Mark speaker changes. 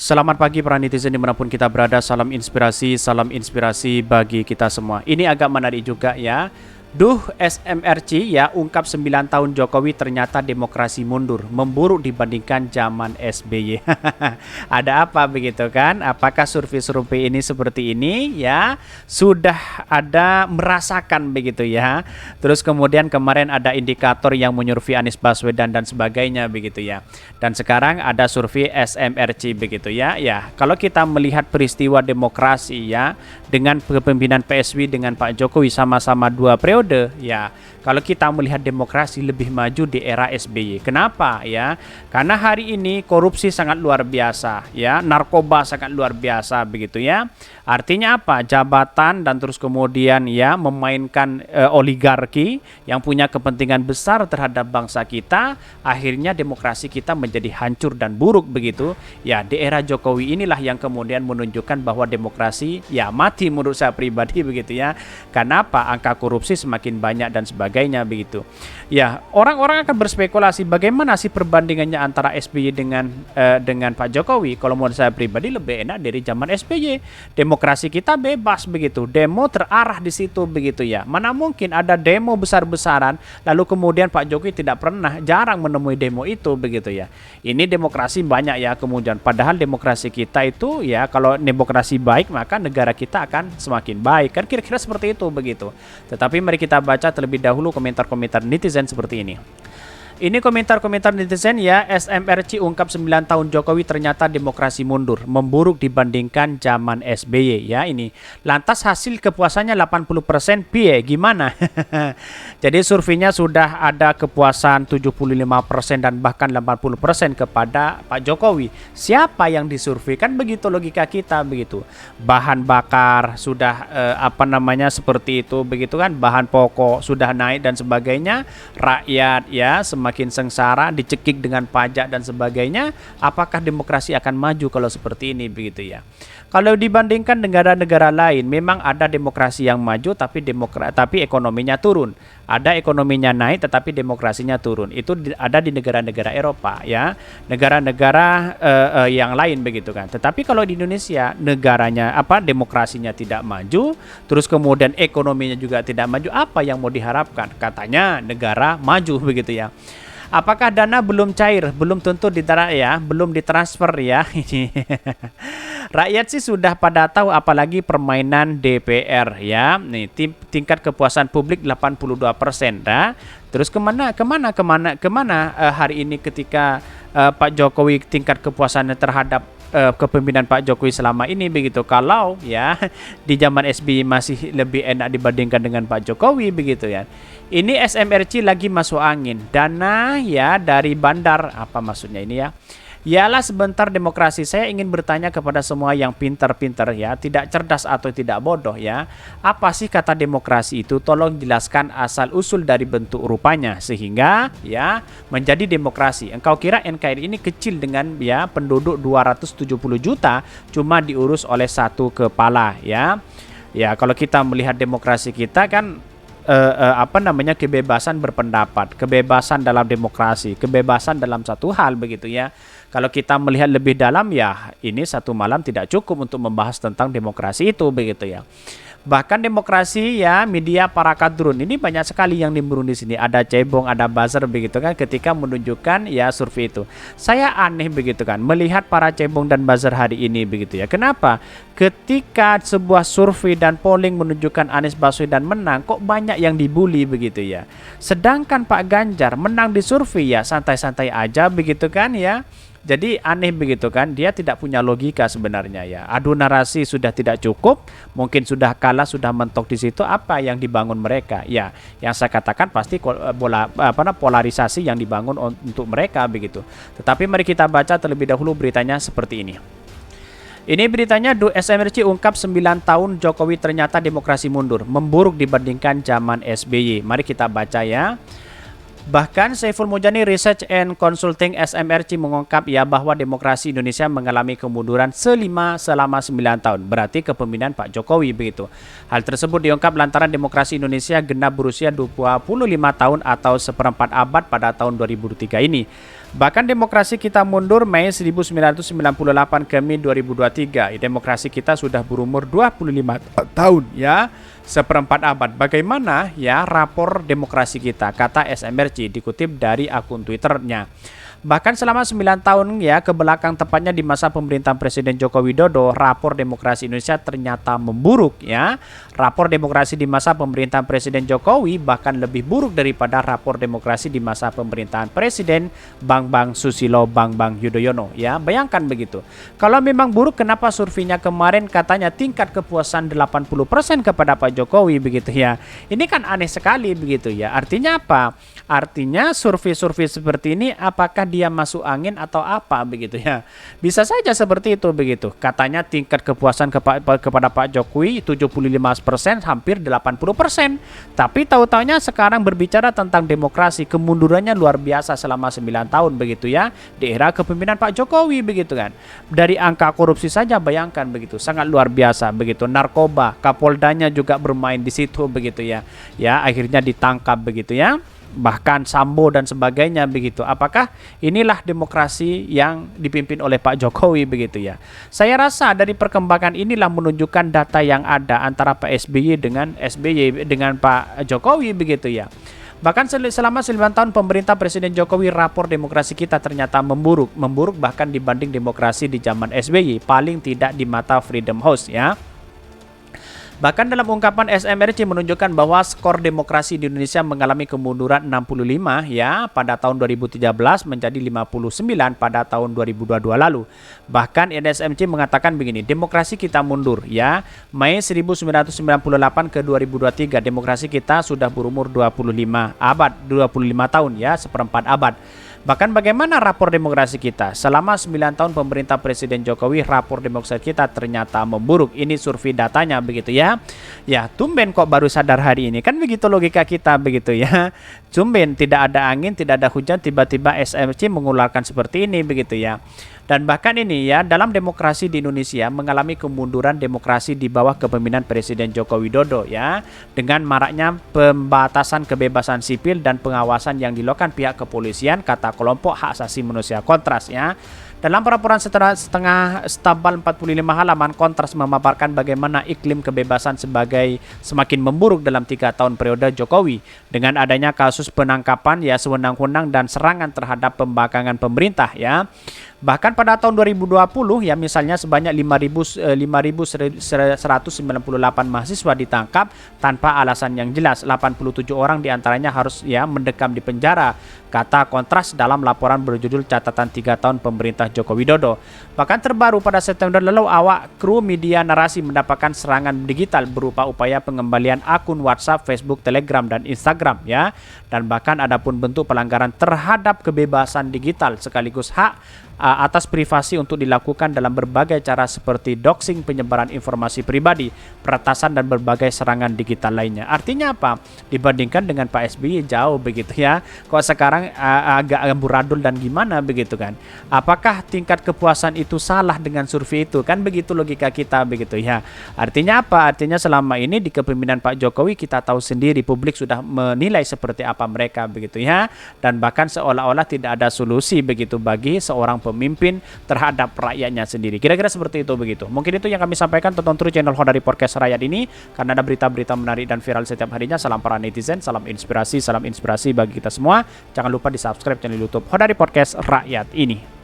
Speaker 1: Selamat pagi para netizen dimanapun kita berada, salam inspirasi bagi kita semua. Ini agak menarik juga ya. Duh SMRC ya, ungkap 9 tahun Jokowi ternyata demokrasi mundur, memburuk dibandingkan zaman SBY. Ada apa begitu kan? Apakah survei-survei ini seperti ini ya? Sudah ada merasakan begitu ya. Terus kemudian kemarin ada indikator yang menyurvei Anies Baswedan dan sebagainya begitu ya. Dan sekarang ada survei SMRC begitu ya. Ya, kalau kita melihat peristiwa demokrasi ya, dengan kepemimpinan PSB dengan Pak Jokowi sama-sama 2 periode ya, kalau kita melihat demokrasi lebih maju di era SBY. Kenapa ya? Karena hari ini korupsi sangat luar biasa ya, narkoba sangat luar biasa begitu ya. Artinya apa? Jabatan dan terus kemudian ya memainkan oligarki yang punya kepentingan besar terhadap bangsa kita, akhirnya demokrasi kita menjadi hancur dan buruk begitu. Ya, di era Jokowi inilah yang kemudian menunjukkan bahwa demokrasi ya mati menurut saya pribadi begitu ya. Kenapa? Angka korupsi semakin banyak dan sebagainya begitu. Ya, orang-orang akan berspekulasi bagaimana sih perbandingannya antara SBY dengan Pak Jokowi. Kalau menurut saya pribadi lebih enak dari zaman SBY. Demokrasi kita bebas begitu. Demo terarah di situ begitu ya. Mana mungkin ada demo besar-besaran lalu kemudian Pak Jokowi jarang menemui demo itu begitu ya. Ini demokrasi banyak ya kemudian. Padahal demokrasi kita itu ya, kalau demokrasi baik maka negara kita akan semakin baik. Kan kira-kira seperti itu begitu. Tetapi mari kita baca terlebih dahulu komentar-komentar netizen seperti ini. Ini komentar-komentar netizen ya. SMRC ungkap 9 tahun Jokowi ternyata demokrasi mundur, memburuk dibandingkan zaman SBY ya ini. Lantas hasil kepuasannya 80% piye gimana? Jadi surveinya sudah ada kepuasan 75% dan bahkan 80% kepada Pak Jokowi. Siapa yang disurvei? Kan begitu logika kita begitu. Bahan bakar sudah seperti itu begitu kan, bahan pokok sudah naik dan sebagainya. Rakyat ya semakin sengsara, dicekik dengan pajak dan sebagainya. Apakah demokrasi akan maju kalau seperti ini begitu ya? Kalau dibandingkan negara-negara lain, memang ada demokrasi yang maju tapi ekonominya turun. Ada ekonominya naik tetapi demokrasinya turun. Itu ada di negara-negara Eropa ya, negara-negara yang lain begitu kan. Tetapi kalau di Indonesia negaranya demokrasinya tidak maju, terus kemudian ekonominya juga tidak maju, apa yang mau diharapkan? Katanya negara maju begitu ya. Apakah dana belum cair? Belum tentu belum ditransfer ya. Rakyat sih sudah pada tahu, apalagi permainan DPR ya. Nih tingkat kepuasan publik 82%. Nah, terus kemana hari ini ketika Pak Jokowi tingkat kepuasannya terhadap kepemimpinan Pak Jokowi selama ini begitu. Kalau ya di zaman SBY masih lebih enak dibandingkan dengan Pak Jokowi begitu ya. Ini SMRC lagi masuk angin. Dana ya dari bandar, apa maksudnya ini ya? Yalah sebentar demokrasi. Saya ingin bertanya kepada semua yang pintar-pintar ya, tidak cerdas atau tidak bodoh ya. Apa sih kata demokrasi itu? Tolong jelaskan asal usul dari bentuk rupanya sehingga ya menjadi demokrasi. Engkau kira NKRI ini kecil dengan ya penduduk 270 juta cuma diurus oleh satu kepala ya. Ya, kalau kita melihat demokrasi kita kan kebebasan berpendapat, kebebasan dalam demokrasi, kebebasan dalam satu hal begitu ya. Kalau kita melihat lebih dalam ya, ini satu malam tidak cukup untuk membahas tentang demokrasi itu begitu ya. Bahkan demokrasi ya, media para kadrun ini banyak sekali yang nimbrung di sini. Ada cebong, ada buzzer begitu kan ketika menunjukkan ya survei itu. Saya aneh begitu kan melihat para cebong dan buzzer hari ini begitu ya. Kenapa? Ketika sebuah survei dan polling menunjukkan Anies Baswedan menang, kok banyak yang dibully begitu ya. Sedangkan Pak Ganjar menang di survei ya santai-santai aja begitu kan ya. Jadi aneh begitu kan, dia tidak punya logika sebenarnya ya. Adu narasi sudah tidak cukup, mungkin sudah kalah, sudah mentok di situ, apa yang dibangun mereka? Ya, yang saya katakan pasti polarisasi yang dibangun untuk mereka begitu. Tetapi mari kita baca terlebih dahulu beritanya seperti ini. Ini beritanya, SMRC ungkap 9 tahun Jokowi ternyata demokrasi mundur, memburuk dibandingkan zaman SBY. Mari kita baca ya. Bahkan Saiful Mujani Research and Consulting SMRC mengungkap ya bahwa demokrasi Indonesia mengalami kemunduran selama 9 tahun. Berarti kepemimpinan Pak Jokowi begitu. Hal tersebut diungkap lantaran demokrasi Indonesia genap berusia 25 tahun atau seperempat abad pada tahun 2003 ini. Bahkan demokrasi kita mundur Mei 1998 ke Mei 2023. Demokrasi kita sudah berumur 25 tahun ya, seperempat abad. Bagaimana ya rapor demokrasi kita, kata SMRC dikutip dari akun Twitternya. Bahkan selama 9 tahun ya ke belakang, tepatnya di masa pemerintahan Presiden Joko Widodo, rapor demokrasi Indonesia ternyata memburuk ya. Rapor demokrasi di masa pemerintahan Presiden Jokowi bahkan lebih buruk daripada rapor demokrasi di masa pemerintahan Presiden Bambang Susilo Bambang Yudhoyono ya. Bayangkan begitu. Kalau memang buruk, kenapa surveinya kemarin katanya tingkat kepuasan 80% kepada Pak Jokowi begitu ya. Ini kan aneh sekali begitu ya. Artinya apa? Artinya survei-survei seperti ini apakah dia masuk angin atau apa begitu ya. Bisa saja seperti itu begitu. Katanya tingkat kepuasan kepada Pak Jokowi 75%, hampir 80%. Tapi tahu-taunya sekarang berbicara tentang demokrasi, kemundurannya luar biasa selama 9 tahun begitu ya. Di era kepemimpinan Pak Jokowi begitu kan. Dari angka korupsi saja bayangkan begitu, sangat luar biasa begitu. Narkoba, Kapoldanya juga bermain di situ begitu ya. Ya, akhirnya ditangkap begitu ya. Bahkan Sambo dan sebagainya begitu. Apakah inilah demokrasi yang dipimpin oleh Pak Jokowi begitu ya? Saya rasa dari perkembangan inilah menunjukkan data yang ada antara Pak SBY dengan Pak Jokowi begitu ya. Bahkan selama 9 tahun pemerintah Presiden Jokowi, rapor demokrasi kita ternyata memburuk bahkan dibanding demokrasi di zaman SBY, paling tidak di mata Freedom House ya. Bahkan dalam ungkapan SMRC menunjukkan bahwa skor demokrasi di Indonesia mengalami kemunduran 65 ya pada tahun 2013 menjadi 59 pada tahun 2022 lalu. Bahkan NSMC mengatakan begini, demokrasi kita mundur ya. Mei 1998 ke 2023 demokrasi kita sudah berumur 25 tahun ya, seperempat abad. Bahkan bagaimana rapor demokrasi kita? Selama 9 tahun pemerintah Presiden Jokowi, rapor demokrasi kita ternyata memburuk. Ini survei datanya begitu ya. Ya, tumben kok baru sadar hari ini. Kan begitu logika kita begitu ya. Tumben tidak ada angin, tidak ada hujan, tiba-tiba SMC mengeluarkan seperti ini begitu ya. Dan bahkan ini ya, dalam demokrasi di Indonesia mengalami kemunduran demokrasi di bawah kepemimpinan Presiden Joko Widodo ya, dengan maraknya pembatasan kebebasan sipil dan pengawasan yang dilakukan pihak kepolisian, kata kelompok hak asasi manusia Kontras ya. Dalam laporan setengah tebal 45 halaman, Kontras memaparkan bagaimana iklim kebebasan semakin memburuk dalam 3 tahun periode Jokowi dengan adanya kasus penangkapan ya sewenang-wenang dan serangan terhadap pembangkangan pemerintah ya. Bahkan pada tahun 2020 ya misalnya sebanyak 5.198 mahasiswa ditangkap tanpa alasan yang jelas. 87 orang diantaranya harus ya mendekam di penjara, kata Kontras dalam laporan berjudul Catatan 3 Tahun Pemerintah Joko Widodo. Bahkan terbaru pada September lalu, awak kru media narasi mendapatkan serangan digital berupa upaya pengembalian akun WhatsApp, Facebook, Telegram, dan Instagram ya. Dan bahkan adapun bentuk pelanggaran terhadap kebebasan digital sekaligus hak atas privasi untuk dilakukan dalam berbagai cara seperti doxing, penyebaran informasi pribadi, peretasan, dan berbagai serangan digital lainnya. Artinya apa? Dibandingkan dengan Pak SBY jauh begitu ya. Kok sekarang agak amburadul dan gimana begitu kan? Apakah tingkat kepuasan itu salah dengan survei itu? Kan begitu logika kita begitu ya. Artinya apa? Artinya selama ini di kepemimpinan Pak Jokowi kita tahu sendiri publik sudah menilai seperti apa mereka begitu ya. Dan bahkan seolah-olah tidak ada solusi begitu bagi seorang pemimpin terhadap rakyatnya sendiri. Kira-kira seperti itu begitu. Mungkin itu yang kami sampaikan. Tonton terus channel Hodari Podcast Rakyat ini karena ada berita-berita menarik dan viral setiap harinya. Salam para netizen, salam inspirasi bagi kita semua. Jangan lupa di subscribe channel YouTube Hodari Podcast Rakyat ini.